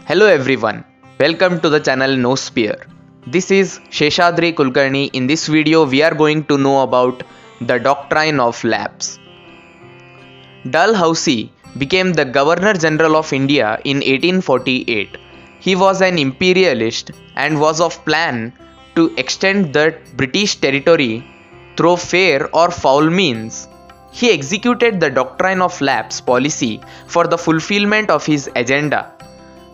Hello everyone, welcome to the channel No Spear. This is Sheshadri Kulkarni. In this video we are going to know about the Doctrine of Lapse. Dalhousie became the Governor General of India in 1848. He was an imperialist and was of plan to extend the British territory through fair or foul means. He executed the Doctrine of Lapse policy for the fulfillment of his agenda.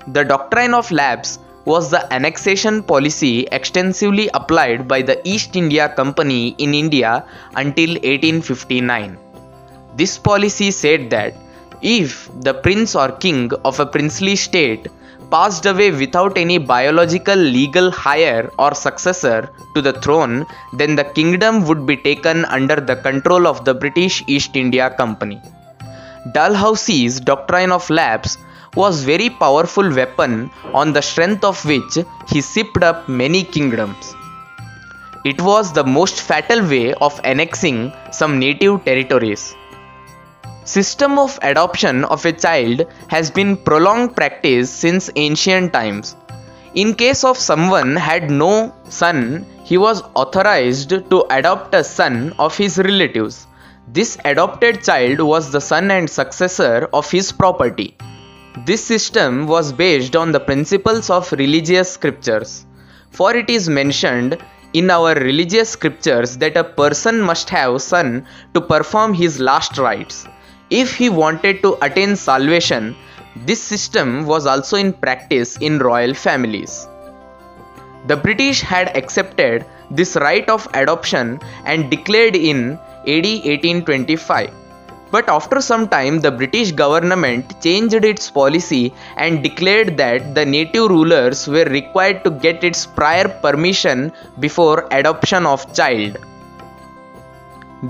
The Doctrine of Lapse was the annexation policy extensively applied by the East India Company in India until 1859. This policy said that if the prince or king of a princely state passed away without any biological legal heir or successor to the throne, then the kingdom would be taken under the control of the British East India Company. Dalhousie's Doctrine of Lapse was a very powerful weapon on the strength of which he sipped up many kingdoms. It was the most fatal way of annexing some native territories. System of adoption of a child has been prolonged practice since ancient times. In case of someone had no son, he was authorized to adopt a son of his relatives. This adopted child was the son and successor of his property. This system was based on the principles of religious scriptures. For it is mentioned in our religious scriptures that a person must have a son to perform his last rites. If he wanted to attain salvation, this system was also in practice in royal families. The British had accepted this right of adoption and declared in AD 1825. But after some time, the British government changed its policy and declared that the native rulers were required to get its prior permission before adoption of child.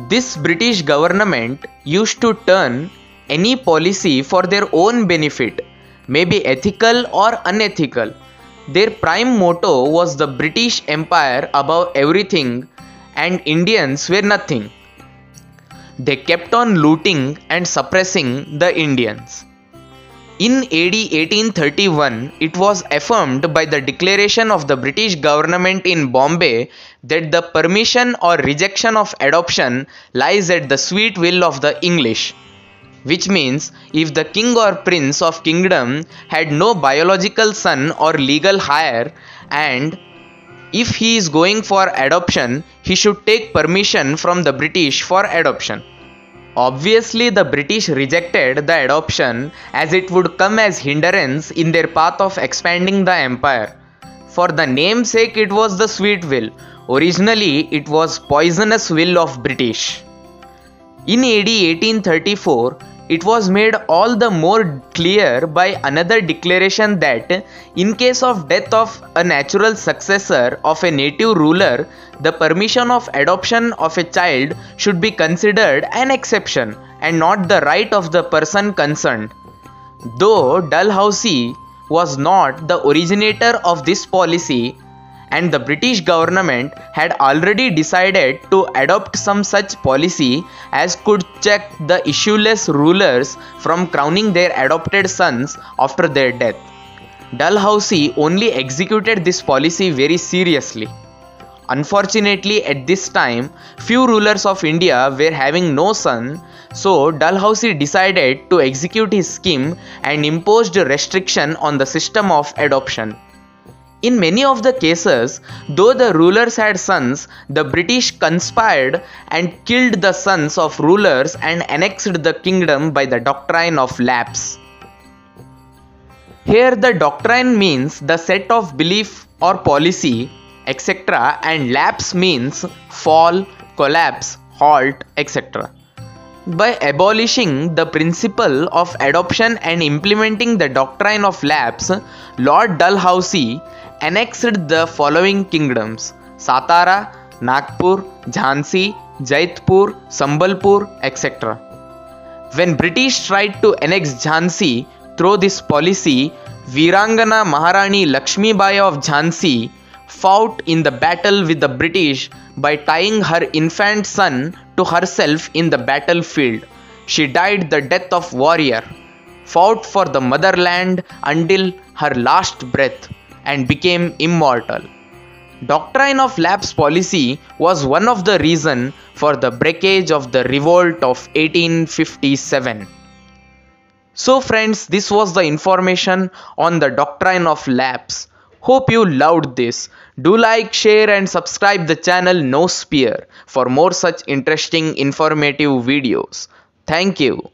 This British government used to turn any policy for their own benefit, maybe ethical or unethical. Their prime motto was the British Empire above everything and Indians were nothing. They kept on looting and suppressing the Indians. In AD 1831, it was affirmed by the declaration of the British government in Bombay that the permission or rejection of adoption lies at the sweet will of the English. Which means, if the king or prince of kingdom had no biological son or legal heir, and if he is going for adoption, he should take permission from the British for adoption. Obviously, the British rejected the adoption as it would come as hindrance in their path of expanding the empire. For the namesake, it was the sweet will. Originally, it was poisonous will of British. In AD 1834, it was made all the more clear by another declaration that in case of death of a natural successor of a native ruler, the permission of adoption of a child should be considered an exception and not the right of the person concerned. Though Dalhousie was not the originator of this policy, and the British government had already decided to adopt some such policy as could check the issueless rulers from crowning their adopted sons after their death. Dalhousie only executed this policy very seriously. Unfortunately, at this time, few rulers of India were having no son, so Dalhousie decided to execute his scheme and imposed restriction on the system of adoption. In many of the cases, though the rulers had sons, the British conspired and killed the sons of rulers and annexed the kingdom by the Doctrine of Lapse. Here the doctrine means the set of belief or policy, etc., and lapse means fall, collapse, halt, etc. By abolishing the principle of adoption and implementing the Doctrine of Lapse, Lord Dalhousie annexed the following kingdoms: Satara, Nagpur, Jhansi, Jaitpur, Sambalpur, etc. When British tried to annex Jhansi through this policy, Virangana Maharani Lakshmi Bai of Jhansi fought in the battle with the British by tying her infant son to herself in the battlefield. She died the death of warrior. fought for the motherland until her last breath, and became immortal. Doctrine of Lapse policy was one of the reasons for the breakage of the revolt of 1857. So friends, this was the information on the Doctrine of Lapse. Hope you loved this. Do like, share and subscribe the channel No Spear for more such interesting informative videos. Thank you.